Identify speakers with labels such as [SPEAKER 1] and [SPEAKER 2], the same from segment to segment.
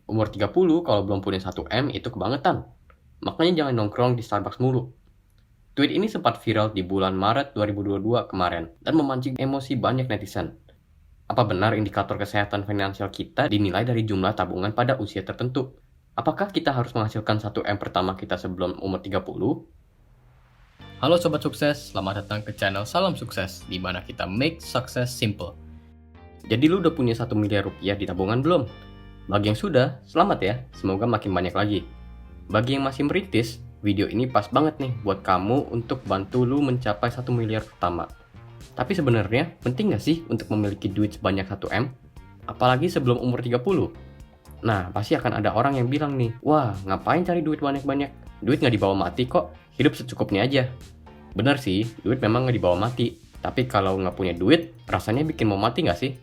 [SPEAKER 1] Umur 30 kalau belum punya 1M itu kebangetan. Makanya jangan nongkrong di Starbucks mulu. Tweet ini sempat viral di bulan Maret 2022 kemarin dan memancing emosi banyak netizen. Apa benar indikator kesehatan finansial kita dinilai dari jumlah tabungan pada usia tertentu? Apakah kita harus menghasilkan 1M pertama kita sebelum umur 30? Halo Sobat Sukses, selamat datang ke channel Salam Sukses, di mana kita make success simple. Jadi lu udah punya 1 miliar rupiah di tabungan belum? Bagi yang sudah, selamat ya, semoga makin banyak lagi. Bagi yang masih merintis, video ini pas banget nih buat kamu untuk bantu lu mencapai 1 miliar pertama. Tapi sebenarnya penting gak sih untuk memiliki duit sebanyak 1M? Apalagi sebelum umur 30? Nah, pasti akan ada orang yang bilang nih, wah ngapain cari duit banyak-banyak? Duit gak dibawa mati kok, hidup secukupnya aja. Bener sih, duit memang gak dibawa mati. Tapi kalau gak punya duit, rasanya bikin mau mati gak sih?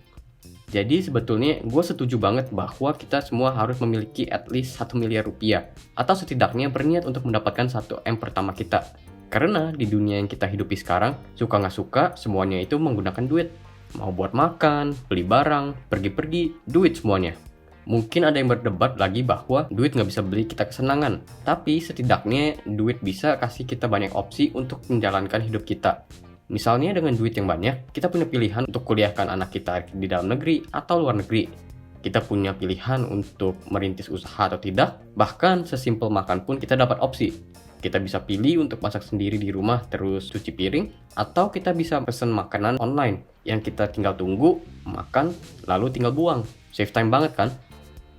[SPEAKER 1] Jadi sebetulnya gue setuju banget bahwa kita semua harus memiliki at least 1 miliar rupiah. Atau setidaknya berniat untuk mendapatkan 1M pertama kita. Karena di dunia yang kita hidupi sekarang, suka gak suka semuanya itu menggunakan duit. Mau buat makan, beli barang, pergi-pergi, duit semuanya. Mungkin ada yang berdebat lagi bahwa duit nggak bisa beli kita kesenangan. Tapi setidaknya duit bisa kasih kita banyak opsi untuk menjalankan hidup kita. Misalnya dengan duit yang banyak, kita punya pilihan untuk kuliahkan anak kita di dalam negeri atau luar negeri. Kita punya pilihan untuk merintis usaha atau tidak. Bahkan sesimpel makan pun kita dapat opsi. Kita bisa pilih untuk masak sendiri di rumah terus cuci piring. Atau kita bisa pesen makanan online yang kita tinggal tunggu, makan, lalu tinggal buang. Save time banget kan?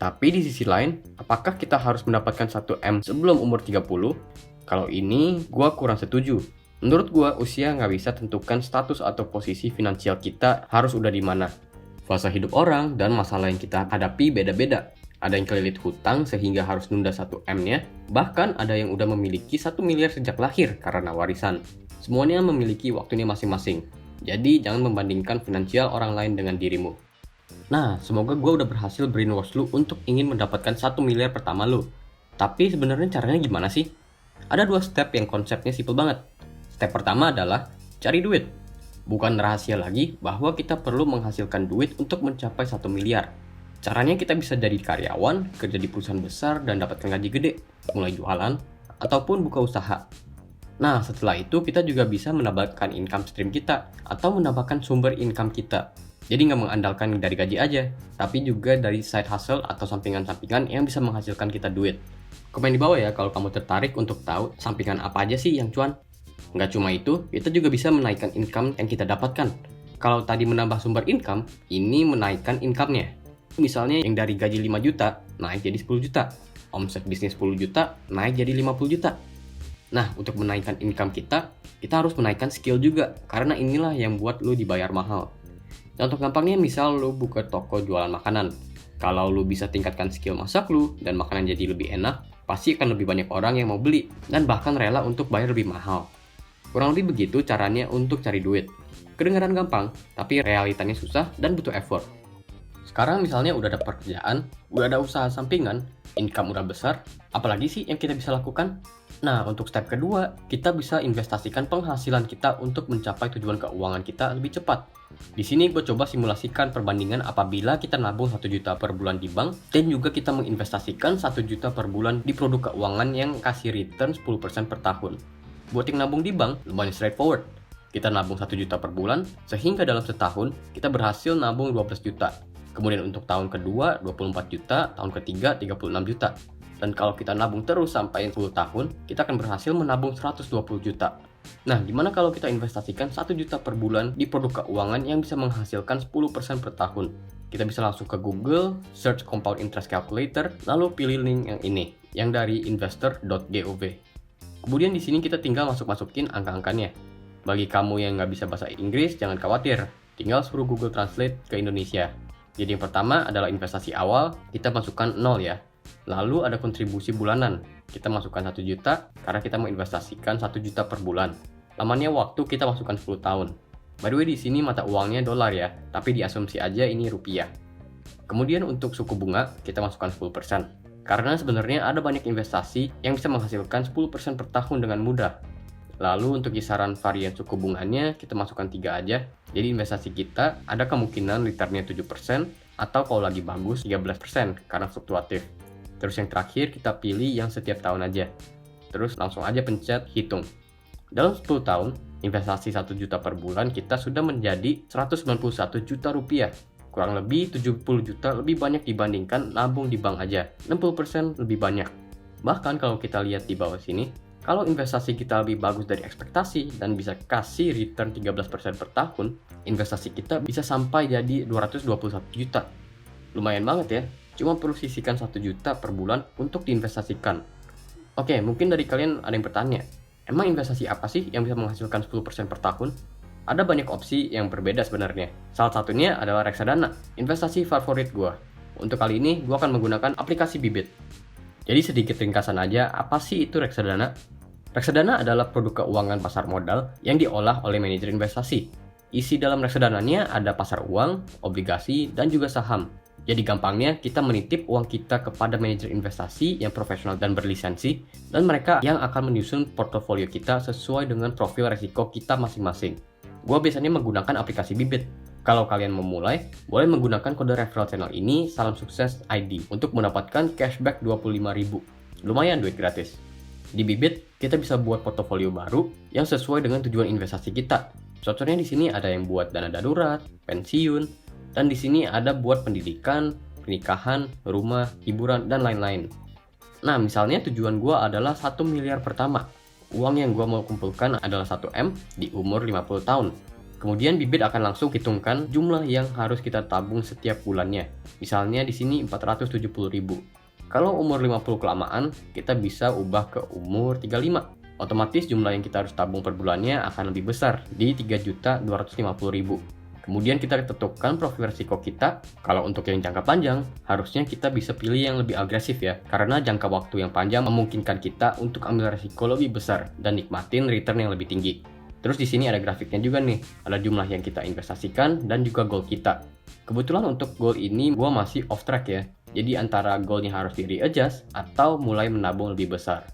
[SPEAKER 1] Tapi di sisi lain, apakah kita harus mendapatkan 1M sebelum umur 30? Kalau ini, gue kurang setuju. Menurut gue, usia nggak bisa tentukan status atau posisi finansial kita harus udah di mana. Fase hidup orang dan masalah yang kita hadapi beda-beda. Ada yang kelilit hutang sehingga harus nunda 1M-nya, bahkan ada yang udah memiliki 1 miliar sejak lahir karena warisan. Semuanya memiliki waktunya masing-masing. Jadi jangan membandingkan finansial orang lain dengan dirimu. Nah, semoga gue udah berhasil brainwash lu untuk ingin mendapatkan 1 miliar pertama lu. Tapi sebenarnya caranya gimana sih? Ada 2 step yang konsepnya simple banget. Step pertama adalah cari duit. Bukan rahasia lagi bahwa kita perlu menghasilkan duit untuk mencapai 1 miliar. Caranya kita bisa jadi karyawan, kerja di perusahaan besar dan dapatkan gaji gede, mulai jualan, ataupun buka usaha. Nah, setelah itu kita juga bisa menambahkan income stream kita atau menambahkan sumber income kita. Jadi nggak mengandalkan dari gaji aja, tapi juga dari side hustle atau sampingan-sampingan yang bisa menghasilkan kita duit. Komen di bawah ya kalau kamu tertarik untuk tahu sampingan apa aja sih yang cuan. Nggak cuma itu, kita juga bisa menaikkan income yang kita dapatkan. Kalau tadi menambah sumber income, ini menaikkan income-nya. Misalnya yang dari gaji 5 juta, naik jadi 10 juta. Omset bisnis 10 juta, naik jadi 50 juta. Nah, untuk menaikkan income kita harus menaikkan skill juga. Karena inilah yang buat lu dibayar mahal. Contoh gampangnya misal lu buka toko jualan makanan. Kalau lu bisa tingkatkan skill masak lu dan makanan jadi lebih enak, pasti akan lebih banyak orang yang mau beli dan bahkan rela untuk bayar lebih mahal. Kurang lebih begitu caranya untuk cari duit. Kedengaran gampang, tapi realitanya susah dan butuh effort. Sekarang misalnya udah ada pekerjaan, udah ada usaha sampingan, income udah besar, apalagi sih yang kita bisa lakukan? Nah, untuk step kedua, kita bisa investasikan penghasilan kita untuk mencapai tujuan keuangan kita lebih cepat. Di sini gue coba simulasikan perbandingan apabila kita nabung 1 juta per bulan di bank dan juga kita menginvestasikan 1 juta per bulan di produk keuangan yang kasih return 10% per tahun. Buat yang nabung di bank, lumayan straightforward. Kita nabung 1 juta per bulan, sehingga dalam setahun kita berhasil nabung 12 juta. Kemudian untuk tahun kedua 24 juta, tahun ketiga 36 juta. Dan kalau kita nabung terus sampai 10 tahun, kita akan berhasil menabung 120 juta. Nah, gimana kalau kita investasikan 1 juta per bulan di produk keuangan yang bisa menghasilkan 10% per tahun? Kita bisa langsung ke Google, search Compound Interest Calculator, lalu pilih link yang ini, yang dari investor.gov. Kemudian di sini kita tinggal masukin angka-angkanya. Bagi kamu yang nggak bisa bahasa Inggris, jangan khawatir. Tinggal suruh Google Translate ke Indonesia. Jadi yang pertama adalah investasi awal, kita masukkan 0 ya. Lalu ada kontribusi bulanan, kita masukkan 1 juta karena kita mau investasikan 1 juta per bulan. Lamanya waktu kita masukkan 10 tahun. By the way di sini mata uangnya dolar ya, tapi diasumsi aja ini rupiah. Kemudian untuk suku bunga, kita masukkan 10%. Karena sebenarnya ada banyak investasi yang bisa menghasilkan 10% per tahun dengan mudah. Lalu untuk kisaran varian suku bunganya kita masukkan 3 aja. Jadi investasi kita ada kemungkinan returnnya 7%, Atau kalau lagi bagus 13% karena fluktuatif. Terus yang terakhir kita pilih yang setiap tahun aja. Terus langsung aja pencet hitung. Dalam 10 tahun, investasi 1 juta per bulan kita sudah menjadi 191 juta rupiah. Kurang lebih 70 juta lebih banyak dibandingkan nabung di bank aja. 60% lebih banyak. Bahkan kalau kita lihat di bawah sini, kalau investasi kita lebih bagus dari ekspektasi dan bisa kasih return 13% per tahun, investasi kita bisa sampai jadi 221 juta. Lumayan banget ya, cuma perlu sisihkan 1 juta per bulan untuk diinvestasikan. Oke, mungkin dari kalian ada yang bertanya, emang investasi apa sih yang bisa menghasilkan 10% per tahun? Ada banyak opsi yang berbeda sebenarnya. Salah satunya adalah reksadana, investasi favorit gua. Untuk kali ini, gua akan menggunakan aplikasi Bibit. Jadi sedikit ringkasan aja, apa sih itu reksadana? Reksadana adalah produk keuangan pasar modal yang diolah oleh manajer investasi. Isi dalam reksadananya ada pasar uang, obligasi, dan juga saham. Jadi gampangnya kita menitip uang kita kepada manajer investasi yang profesional dan berlisensi, dan mereka yang akan menyusun portofolio kita sesuai dengan profil resiko kita masing-masing. Gua biasanya menggunakan aplikasi Bibit. Kalau kalian memulai, boleh menggunakan kode referral channel ini Salam Sukses ID untuk mendapatkan cashback 25.000. Lumayan duit gratis. Di Bibit, kita bisa buat portofolio baru yang sesuai dengan tujuan investasi kita. Contohnya di sini ada yang buat dana darurat, pensiun, dan di sini ada buat pendidikan, pernikahan, rumah, hiburan, dan lain-lain. Nah, misalnya tujuan gua adalah 1 miliar pertama. Uang yang gua mau kumpulkan adalah 1M di umur 50 tahun. Kemudian Bibit akan langsung hitungkan jumlah yang harus kita tabung setiap bulannya. Misalnya di sini 470.000. Kalau umur 50 kelamaan, kita bisa ubah ke umur 35. Otomatis jumlah yang kita harus tabung per bulannya akan lebih besar di 3.250.000. Kemudian kita tentukan profil risiko kita. Kalau untuk yang jangka panjang, harusnya kita bisa pilih yang lebih agresif ya. Karena jangka waktu yang panjang memungkinkan kita untuk ambil risiko lebih besar dan nikmatin return yang lebih tinggi. Terus di sini ada grafiknya juga nih, ada jumlah yang kita investasikan dan juga goal kita. Kebetulan untuk goal ini gua masih off track ya, jadi antara goalnya harus di readjust atau mulai menabung lebih besar.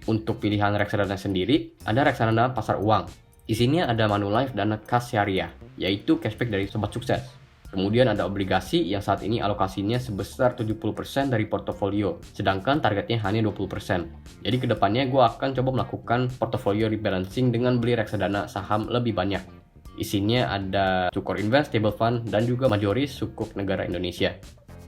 [SPEAKER 1] Untuk pilihan reksadana sendiri, ada reksadana pasar uang. Isinya ada Manulife dan Kas Syariah, yaitu cashback dari Sobat Sukses. Kemudian ada obligasi yang saat ini alokasinya sebesar 70% dari portofolio, sedangkan targetnya hanya 20%. Jadi kedepannya gue akan coba melakukan portofolio rebalancing dengan beli reksadana saham lebih banyak. Isinya ada Sukor Invest, Stable Fund, dan juga Majoris Sukuk Negara Indonesia.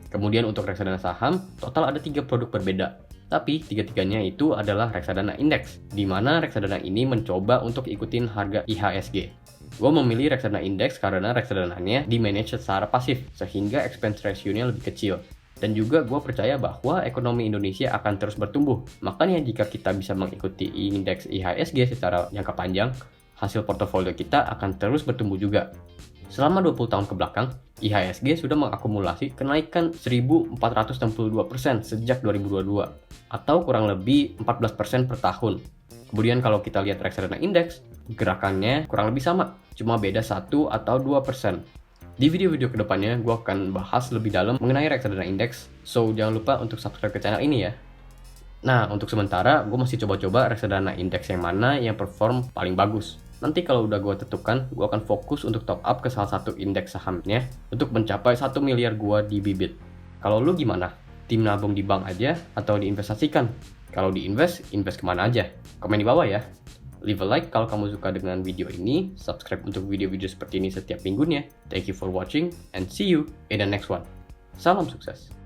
[SPEAKER 1] Kemudian untuk reksadana saham, total ada 3 produk berbeda. Tapi tiga-tiganya itu adalah reksadana indeks, di mana reksadana ini mencoba untuk ikutin harga IHSG. Gue memilih reksadana indeks karena reksadananya di-manage secara pasif, sehingga expense ratio-nya lebih kecil. Dan juga gue percaya bahwa ekonomi Indonesia akan terus bertumbuh. Makanya jika kita bisa mengikuti indeks IHSG secara jangka panjang, hasil portofolio kita akan terus bertumbuh juga. Selama 20 tahun ke belakang, IHSG sudah mengakumulasi kenaikan 1.462% sejak 2022, atau kurang lebih 14% per tahun. Kemudian kalau kita lihat reksadana indeks, gerakannya kurang lebih sama, cuma beda 1 atau 2%. Di video-video kedepannya, gue akan bahas lebih dalam mengenai reksadana indeks, so jangan lupa untuk subscribe ke channel ini ya. Nah, untuk sementara, gue masih coba-coba reksadana indeks yang mana yang perform paling bagus. Nanti kalau udah gue tentukan, gue akan fokus untuk top up ke salah satu indeks sahamnya untuk mencapai 1 miliar gue di Bibit. Kalau lu gimana? Tim nabung di bank aja atau diinvestasikan? Kalau diinvest kemana aja? Komen di bawah ya. Leave a like kalau kamu suka dengan video ini, subscribe untuk video-video seperti ini setiap minggunya. Thank you for watching and see you in the next one. Salam sukses!